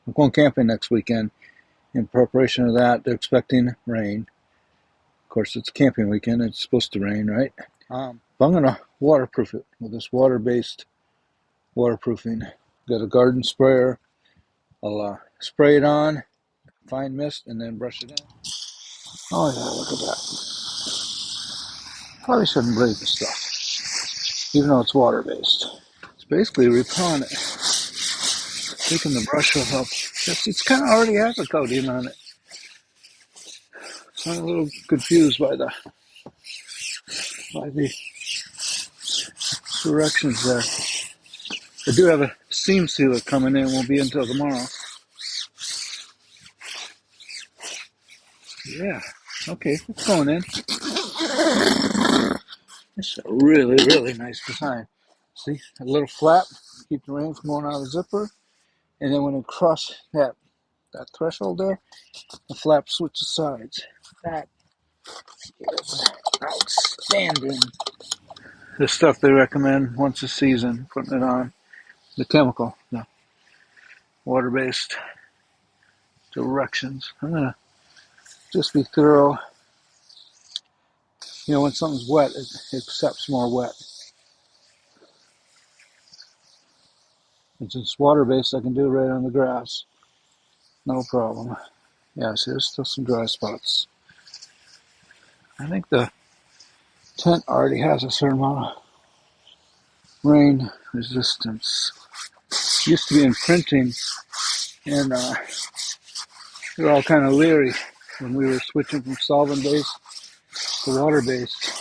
I'm going camping next weekend. In preparation of that, they're expecting rain. Of course, it's camping weekend. It's supposed to rain, right? But I'm going to waterproof it with this water-based waterproofing. Got a garden sprayer. I'll spray it on, fine mist, and then brush it in. Oh yeah, look at that. Probably shouldn't break the stuff, even though it's water-based. It's basically repellent. Taking the brush will help. It's kind of already has a coating on it. So I'm a little confused by the directions there. I do have a seam sealer coming in. Won't be until tomorrow. Yeah. Okay, it's going in. It's a really, really nice design. See, a little flap, keep the rain from going out of the zipper. And then when it crosses that threshold there, the flap switches sides. That is outstanding. The stuff they recommend once a season, putting it on. The chemical, the water-based directions. I'm going to just be thorough. You know, when something's wet, it accepts more wet. Since it's water-based, I can do it right on the grass. No problem. Yeah, see, there's still some dry spots. I think the tent already has a certain amount of rain resistance. It used to be in printing, and we were all kind of leery when we were switching from solvent-based to water-based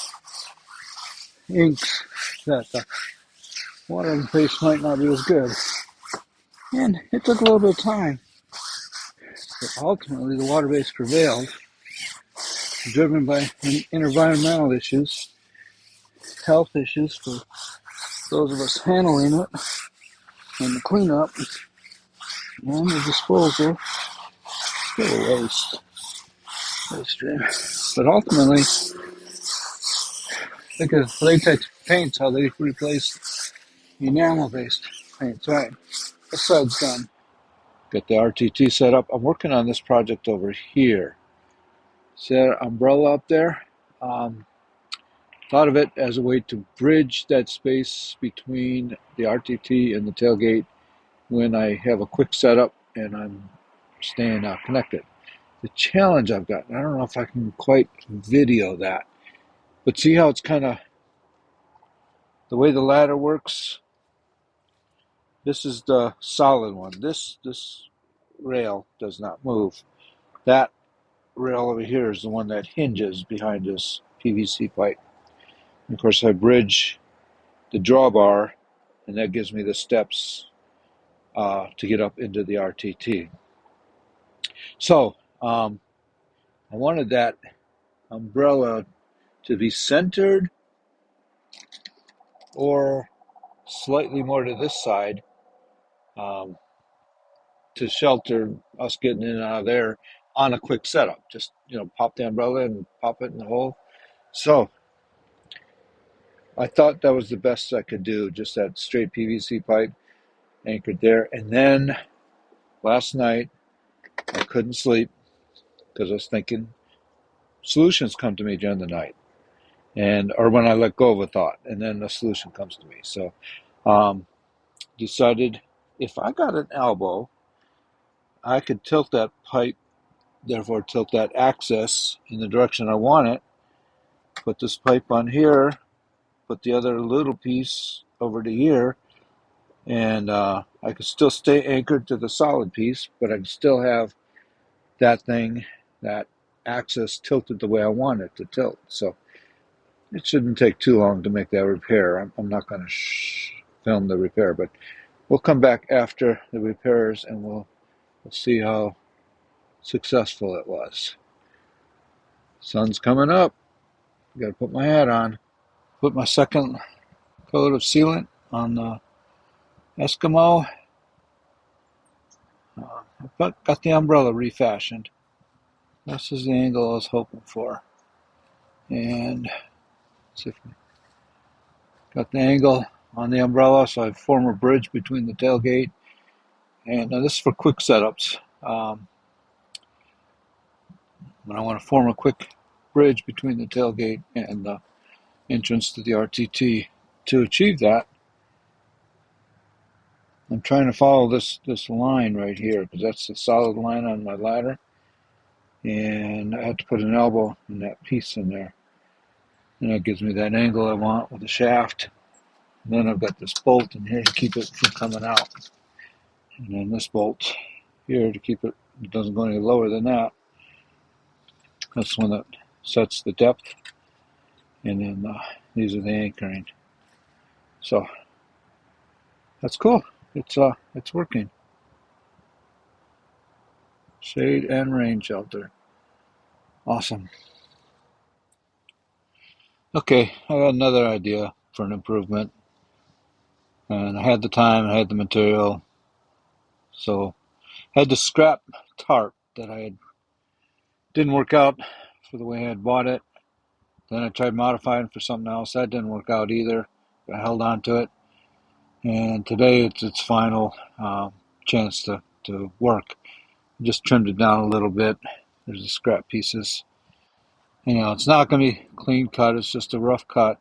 inks that the water-based might not be as good. And it took a little bit of time, but ultimately the water-based prevailed, driven by environmental issues, health issues for those of us handling it, and the cleanup, and the disposal. Still a waste stream. But ultimately, think of latex paints, how they replaced enamel-based paints. Right, this side's done. Got the RTT set up. I'm working on this project over here. See that umbrella up there? Thought of it as a way to bridge that space between the RTT and the tailgate when I have a quick setup and I'm staying connected. The challenge I've got, I don't know if I can quite video that, but see how it's kind of, the way the ladder works? This is the solid one. This rail does not move. That rail over here is the one that hinges behind this PVC pipe. And of course, I bridge the drawbar, and that gives me the steps to get up into the RTT. So I wanted that umbrella to be centered or slightly more to this side to shelter us getting in and out of there on a quick setup. Just, pop the umbrella and pop it in the hole. So I thought that was the best I could do, just that straight PVC pipe anchored there. And then last night I couldn't sleep because I was thinking solutions come to me during the night, or when I let go of a thought, and then the solution comes to me. So decided if I got an elbow, I could tilt that pipe, therefore tilt that axis in the direction I want it, put this pipe on here, put the other little piece over to here, and I could still stay anchored to the solid piece, but I could still have that axis tilted the way I want it to tilt. So it shouldn't take too long to make that repair. I'm not going to film the repair, but we'll come back after the repairs and we'll see how successful it was. Sun's coming up. Got to put my hat on. Put my second coat of sealant on the Eskimo. I've got the umbrella refashioned. This is the angle I was hoping for. And let's see if we got the angle on the umbrella, so I form a bridge between the tailgate And this is for quick setups. When I want to form a quick bridge between the tailgate and the entrance to the RTT. To achieve that, I'm trying to follow this line right here, because that's the solid line on my ladder. And I have to put an elbow in that piece in there. And that gives me that angle I want with the shaft. And then I've got this bolt in here to keep it from coming out. And then this bolt here to keep it doesn't go any lower than that. That's the one that sets the depth. And then these are the anchoring. So that's cool. It's working. Shade and rain shelter. Awesome. Okay, I got another idea for an improvement. And I had the time, I had the material. So I had to scrap tarp that didn't work out for the way I had bought it. Then I tried modifying for something else. That didn't work out either. I held on to it. And today it's its final chance to work. I just trimmed it down a little bit. There's the scrap pieces. It's not going to be clean cut. It's just a rough cut,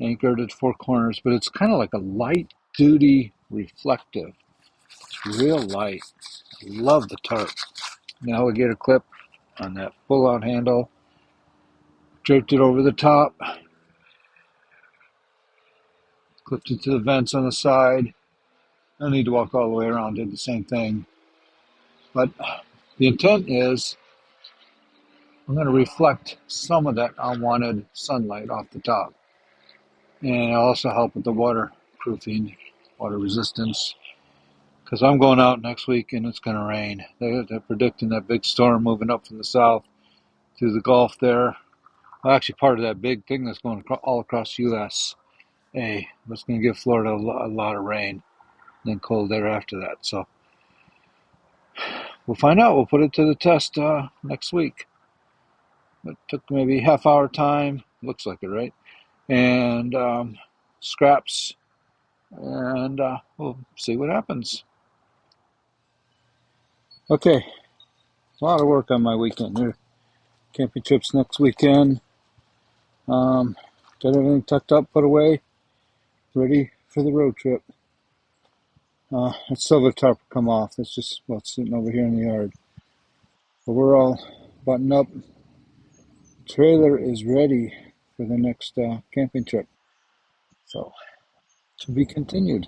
anchored at four corners. But it's kind of like a light-duty reflective. It's real light. I love the tarp. Now we get a clip on that pull-out handle. Draped it over the top. Clipped it to the vents on the side. I need to walk all the way around, did the same thing. But the intent is I'm going to reflect some of that unwanted sunlight off the top. And it'll also help with the waterproofing, water resistance. Because I'm going out next week and it's going to rain. They're predicting that big storm moving up from the south through the Gulf there. Well, actually, part of that big thing that's going all across U.S. That's going to give Florida a lot of rain, then cold thereafter that. So we'll find out. We'll put it to the test next week. It took maybe half-hour time. Looks like it, right? And scraps, and we'll see what happens. Okay, a lot of work on my weekend here. Camping trips next weekend. Got everything tucked up, put away, ready for the road trip. That silver tarp will come off. That's just what's sitting over here in the yard. But we're all buttoned up. Trailer is ready for the next camping trip. So, to be continued.